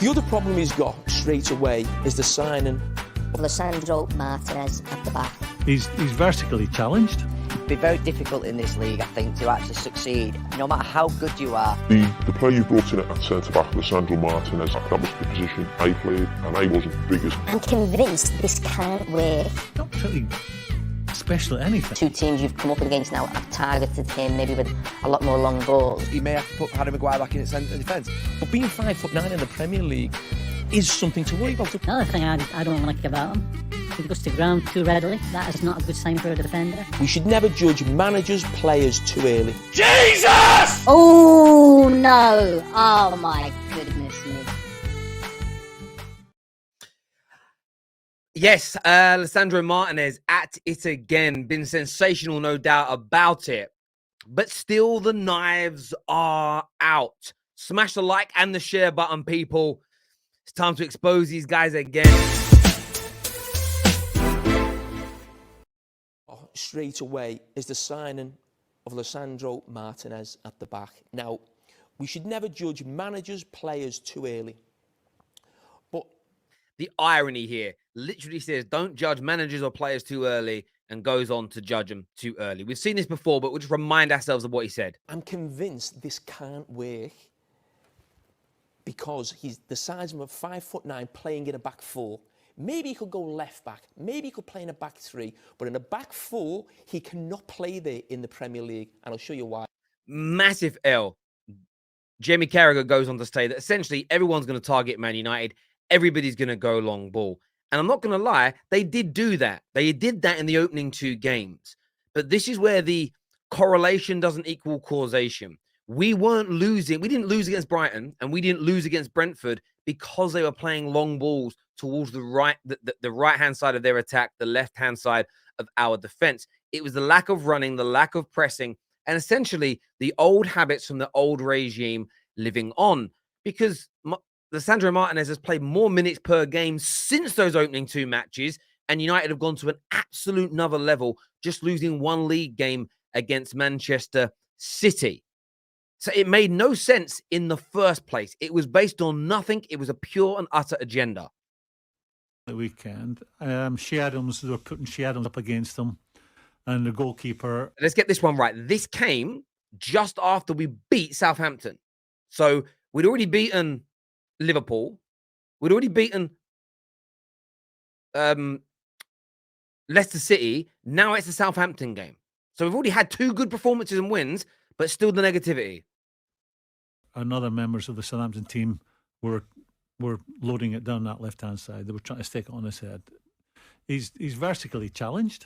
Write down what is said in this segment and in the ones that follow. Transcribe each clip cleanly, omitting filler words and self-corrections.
The other problem he's got straight away is the signing of Lisandro Marinez at the back. He's vertically challenged. It'd be very difficult in this league, I think, to actually succeed, no matter how good you are. The player you brought in at centre-back, Lisandro Marinez, that was the position I played, and I wasn't the biggest. I'm convinced this can't work. Not really special at anything. Two teams you've come up against now have targeted him, maybe with a lot more long balls. He may have to put Harry Maguire back in at centre defence. But being 5'9" in the Premier League is something to worry about. Another thing I don't like about him, he goes to ground too readily. That is not a good sign for a defender. We should never judge managers' players too early. Jesus! Oh no! Oh my goodness me. Yes, Lisandro Marinez at it again. Been sensational, no doubt about it. But still, the knives are out. Smash the like and the share button, people. It's time to expose these guys again. Straight away is the signing of Lisandro Marinez at the back. Now, we should never judge managers' players too early. But the irony here literally says don't judge managers or players too early and goes on to judge them too early. We've seen this before, but we'll just remind ourselves of what he said. I'm convinced this can't work because he's the size of a 5'9" playing in a back four. Maybe he could go left back. Maybe he could play in a back three. But in a back four, he cannot play there in the Premier League. And I'll show you why. Massive L. Jamie Carragher goes on to say that essentially everyone's going to target Man United. Everybody's going to go long ball. And I'm not going to lie, they did do that. They did that in the opening two games. But this is where the correlation doesn't equal causation. We weren't losing. We didn't lose against Brighton and we didn't lose against Brentford because they were playing long balls towards the right-hand side of their attack, the left-hand side of our defense. It was the lack of running, the lack of pressing, and essentially the old habits from the old regime living on. Because Lisandro Marinez has played more minutes per game since those opening two matches, and United have gone to an absolute another level, just losing one league game against Manchester City. So it made no sense in the first place. It was based on nothing. It was a pure and utter agenda. The weekend, Shea Adams, they were putting Shea Adams up against them, and the goalkeeper. Let's get this one right. This came just after we beat Southampton. So we'd already beaten Liverpool. We'd already beaten Leicester City. Now it's the Southampton game. So we've already had two good performances and wins, but still the negativity. And other members of the Southampton team were loading it down that left-hand side. They were trying to stick it on his head. He's vertically challenged.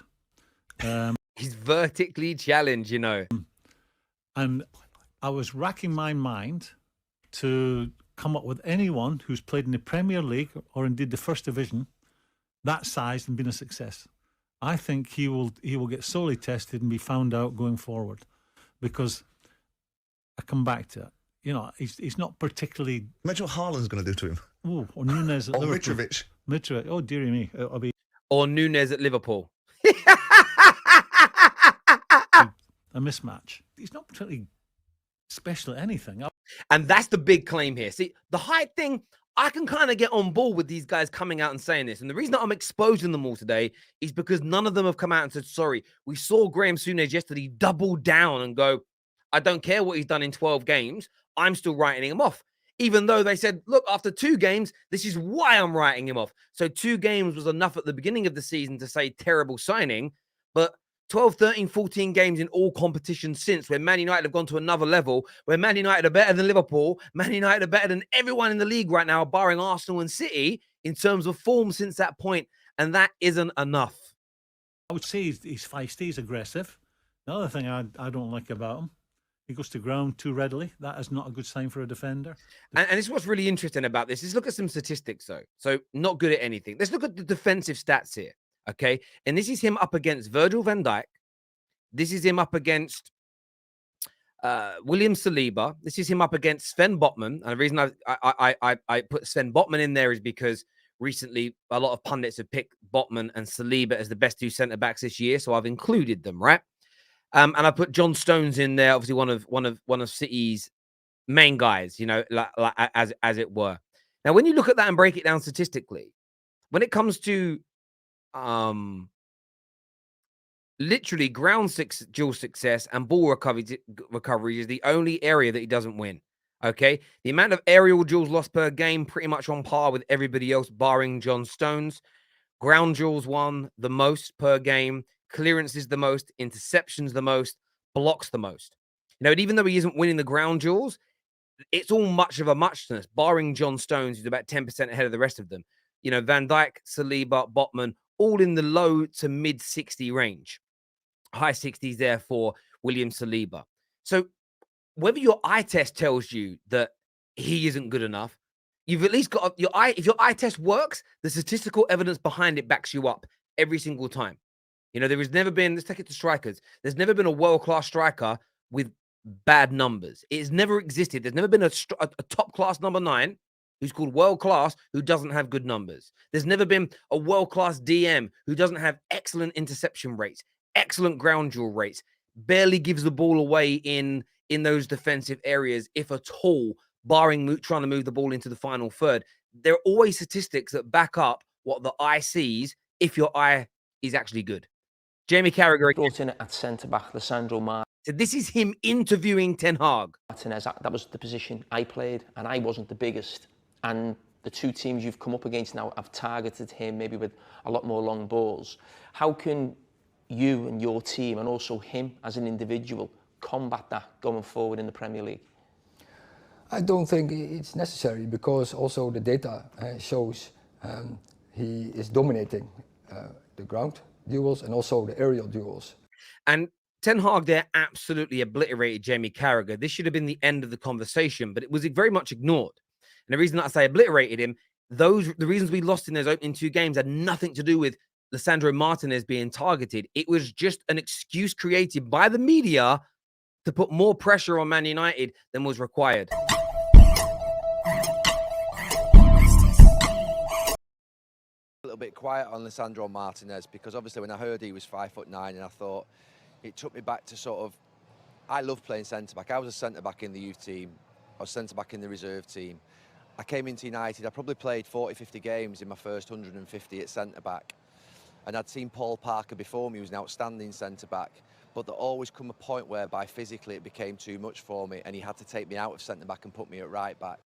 He's vertically challenged, you know. And I was racking my mind to come up with anyone who's played in the Premier League or indeed the First Division that size and been a success. I think he will get sorely tested and be found out going forward, because I come back to it. You know, he's not particularly. Imagine what Haaland's going to do to him. Oh, or Nunez at Liverpool. Mitrovic. Oh, dearie me. I'll be. Or Nunez at Liverpool. A mismatch. He's not particularly special at anything. And that's the big claim here. See, the height thing, I can kind of get on board with these guys coming out and saying this. And the reason that I'm exposing them all today is because none of them have come out and said, sorry. We saw Graham Souness yesterday double down and go, I don't care what he's done in 12 games. I'm still writing him off. Even though they said, look, after 2 games, this is why I'm writing him off. So 2 games was enough at the beginning of the season to say terrible signing. But 12, 13, 14 games in all competitions since, where Man United have gone to another level, where Man United are better than Liverpool, Man United are better than everyone in the league right now, barring Arsenal and City, in terms of form since that point. And that isn't enough. I would say he's feisty, he's aggressive. The other thing I don't like about him, he goes to ground too readily. That is not a good sign for a defender. And this is what's really interesting about this. Is look at some statistics, though. So not good at anything. Let's look at the defensive stats here, okay? And this is him up against Virgil van Dijk. This is him up against William Saliba. This is him up against Sven Botman. And the reason I put Sven Botman in there is because recently a lot of pundits have picked Botman and Saliba as the best 2 centre-backs this year. So I've included them, right? And I put John Stones in there, obviously one of City's main guys, you know, like as it were. Now, when you look at that and break it down statistically, when it comes to literally duel success and ball recovery is the only area that he doesn't win. Okay, the amount of aerial duels lost per game pretty much on par with everybody else, barring John Stones. Ground duels won the most per game, clearances the most, interceptions the most, blocks the most. You know, and even though he isn't winning the ground duels, it's all much of a muchness, barring John Stones, who's about 10% ahead of the rest of them. You know, Van Dijk, Saliba, Botman, all in the low to mid 60 range. High 60s there for William Saliba. So whether your eye test tells you that he isn't good enough, you've at least got your eye. If your eye test works, the statistical evidence behind it backs you up every single time. You know, there has never been, let's take it to strikers. There's never been a world-class striker with bad numbers. It has never existed. There's never been a top-class number 9 who's called world-class who doesn't have good numbers. There's never been a world-class DM who doesn't have excellent interception rates, excellent ground duel rates, barely gives the ball away in those defensive areas, if at all, barring trying to move the ball into the final third. There are always statistics that back up what the eye sees if your eye is actually good. Jamie Carragher brought in at centre-back, Lisandro Marinez. So this is him interviewing Ten Hag. That was the position I played, and I wasn't the biggest. And the two teams you've come up against now have targeted him, maybe with a lot more long balls. How can you and your team, and also him as an individual, combat that going forward in the Premier League? I don't think it's necessary, because also the data shows he is dominating the ground duels and also the aerial duels. And Ten Hag there absolutely obliterated Jamie Carragher. This should have been the end of the conversation, but it was very much ignored. And the reason that I say obliterated him, the reasons we lost in those opening 2 games had nothing to do with Lisandro Marinez being targeted. It was just an excuse created by the media to put more pressure on Man United than was required. A little bit quiet on Lisandro Marinez, because obviously when I heard he was 5'9", and I thought, it took me back to sort of, I love playing centre-back. I was a centre-back in the youth team. I was centre-back in the reserve team. I came into United, I probably played 40, 50 games in my first 150 at centre-back. And I'd seen Paul Parker before me, who was an outstanding centre-back. But there always come a point whereby physically it became too much for me, and he had to take me out of centre-back and put me at right-back.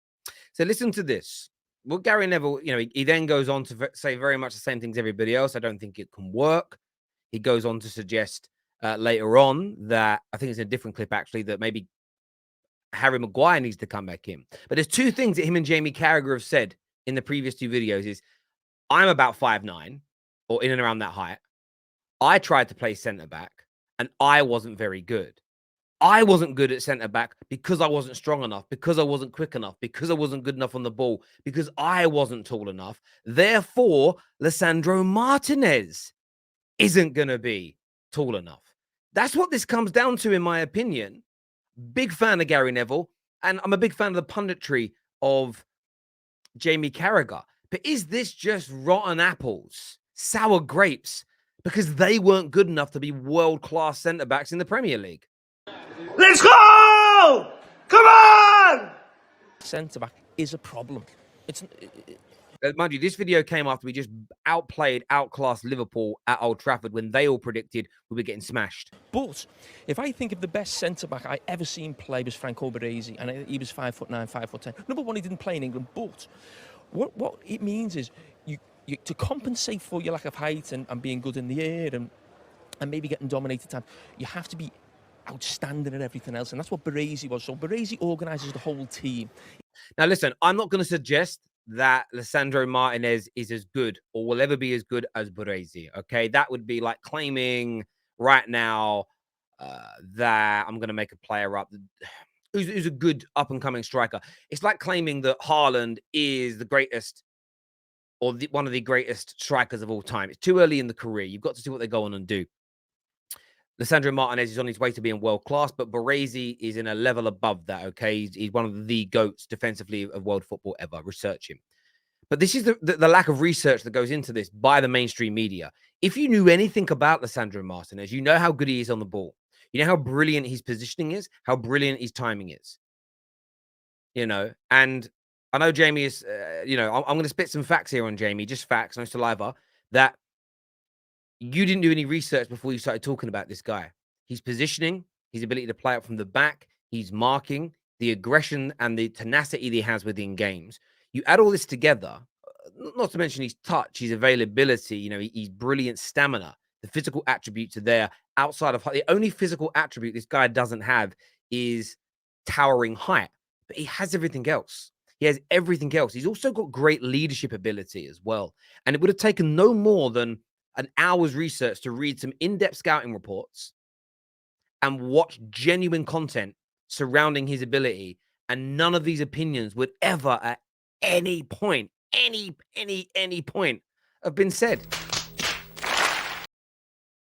So listen to this. Well, Gary Neville, you know, he then goes on to say very much the same things everybody else. I don't think it can work. He goes on to suggest later on that, I think it's a different clip actually, that maybe Harry Maguire needs to come back in. But there's 2 things that him and Jamie Carragher have said in the previous 2 videos is, I'm about 5'9", or in and around that height. I tried to play centre-back, and I wasn't very good. I wasn't good at centre-back because I wasn't strong enough, because I wasn't quick enough, because I wasn't good enough on the ball, because I wasn't tall enough. Therefore, Lisandro Marinez isn't going to be tall enough. That's what this comes down to, in my opinion. Big fan of Gary Neville, and I'm a big fan of the punditry of Jamie Carragher. But is this just rotten apples, sour grapes, because they weren't good enough to be world-class centre-backs in the Premier League? Let's go! Come on! Centre-back is a problem. Mind you, this video came after we just outclassed Liverpool at Old Trafford when they all predicted we were getting smashed. But if I think of the best centre-back I ever seen play was Franco Baresi, and he was 5'9", 5'10". Number one, he didn't play in England, but what it means is you to compensate for your lack of height and being good in the air and maybe getting dominated time, you have to be outstanding at everything else, and that's what Baresi was. So Baresi organises the whole team. Now listen, I'm not going to suggest that Lisandro Marinez is as good or will ever be as good as Baresi, okay? That would be like claiming right now that I'm going to make a player up who's a good up-and-coming striker. It's like claiming that Haaland is the greatest or one of the greatest strikers of all time. It's too early in the career. You've got to see what they go on and do. Lisandro Marinez is on his way to being world-class, but Baresi is in a level above that, okay? He's one of the GOATs defensively of world football ever. Research him. But this is the lack of research that goes into this by the mainstream media. If you knew anything about Lisandro Marinez, you know how good he is on the ball. You know how brilliant his positioning is, how brilliant his timing is. You know, and I know Jamie is, I'm going to spit some facts here on Jamie, just facts, no saliva, that you didn't do any research before you started talking about this guy. His positioning, his ability to play up from the back, his marking, the aggression and the tenacity that he has within games. You add all this together, not to mention his touch, his availability, his brilliant stamina, the physical attributes are there. Outside of the only physical attribute this guy doesn't have is towering height, but he has everything else. He has everything else. He's also got great leadership ability as well. And it would have taken no more than an hour's research to read some in-depth scouting reports and watch genuine content surrounding his ability. And none of these opinions would ever at any point, any point have been said.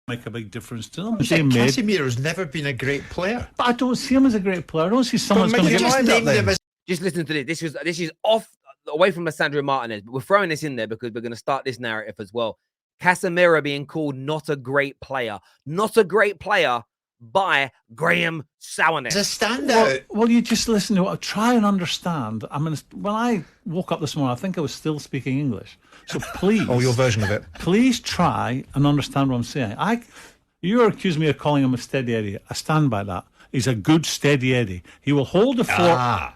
Make a big difference to them. Casemro's never been a great player. But I don't see him as a great player. I don't see someone's going to get... Just listen to this. This is off, away from Lisandro Marinez, but we're throwing this in there because we're going to start this narrative as well. Casenmro being called not a great player by Graham Souness. It's a standout. Well, you just listen to what I try and understand. I mean, when I woke up this morning, I think I was still speaking English. So please, your version of it. Please try and understand what I'm saying. You're accusing me of calling him a steady Eddie. I stand by that. He's a good steady Eddie. He will hold the fort.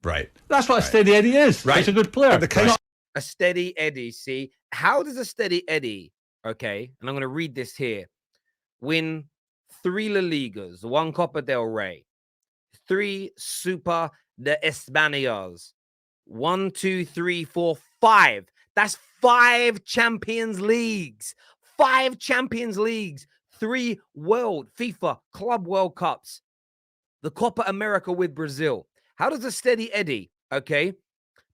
Right. That's what a steady Eddie is. Right. He's a good player. A steady Eddie. See, how does a steady Eddie? Okay, and I'm going to read this here. Win 3 La Ligas, 1 Copa del Rey, 3 Super de Españas, 1, 2, 3, 4, 5. That's 5 Champions Leagues. 5 Champions Leagues. 3 FIFA Club World Cups. The Copa America with Brazil. How does a steady Eddie, okay,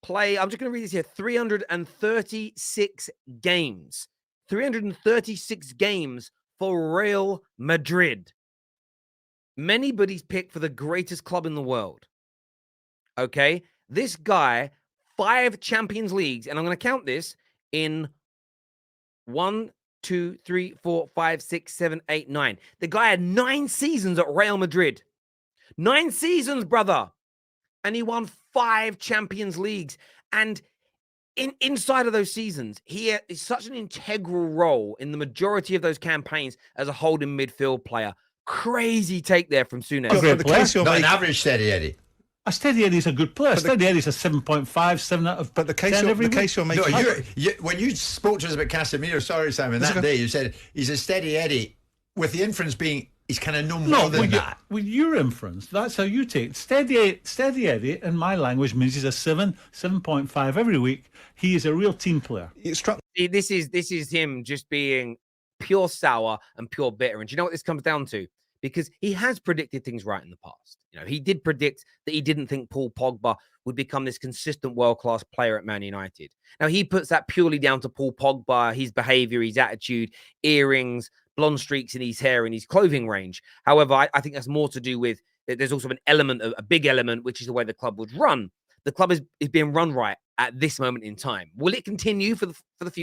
play? I'm just going to read this here. 336 games. 336 games for Real Madrid. Many buddies picked for the greatest club in the world. Okay? This guy, 5 Champions Leagues, and I'm going to count this in 1, 2, 3, 4, 5, 6, 7, 8, 9. The guy had 9 seasons at Real Madrid. 9 seasons, brother. And he won 5 Champions Leagues. And inside of those seasons, he is such an integral role in the majority of those campaigns as a holding midfield player. Crazy take there from Souness. Not an average steady Eddie. A steady Eddie's a good player. A steady Eddie's a 7.5, 7 out of 10 every week. You're making... No, when you spoke to us about Casemro, sorry, Simon, that day, you said he's a steady Eddie, with the inference being he's kind of no more than that. With your inference, that's how you take it. Steady Eddie, in my language, means he's a 7.5 every week. He is a real team player. See, this is him just being pure sour and pure bitter. And do you know what this comes down to? Because he has predicted things right in the past. He did predict that he didn't think Paul Pogba would become this consistent world-class player at Man United. Now, he puts that purely down to Paul Pogba, his behavior, his attitude, earrings, blonde streaks in his hair and his clothing range. However, I think that's more to do with, there's also an element, a big element, which is the way the club was run. The club is being run right at this moment in time. Will it continue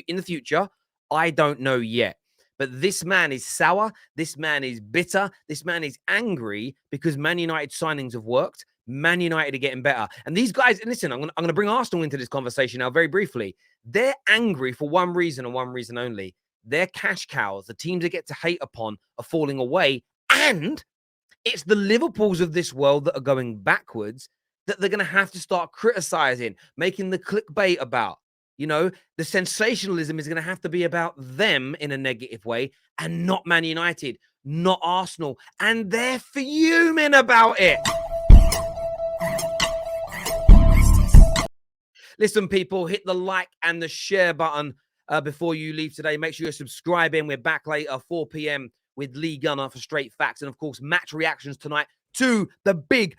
in the future? I don't know yet. But this man is sour. This man is bitter. This man is angry because Man United signings have worked. Man United are getting better. And these guys, and listen, I'm going to bring Arsenal into this conversation now very briefly. They're angry for one reason and one reason only. Their cash cows, the teams they get to hate upon, are falling away. And it's the Liverpools of this world that are going backwards that they're going to have to start criticizing, making the clickbait about. The sensationalism is going to have to be about them in a negative way and not Man United, not Arsenal. And they're fuming about it. Listen, people, hit the like and the share button before you leave today. Make sure you're subscribing. We're back later, 4 p.m. with Lee Gunner for Straight Facts. And, of course, match reactions tonight to the big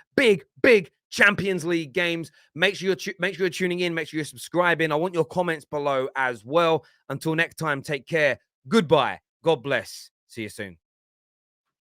Champions League games. Make sure you're tuning in. Make sure you're subscribing. I want your comments below as well. Until next time, take care. Goodbye. God bless. See you soon.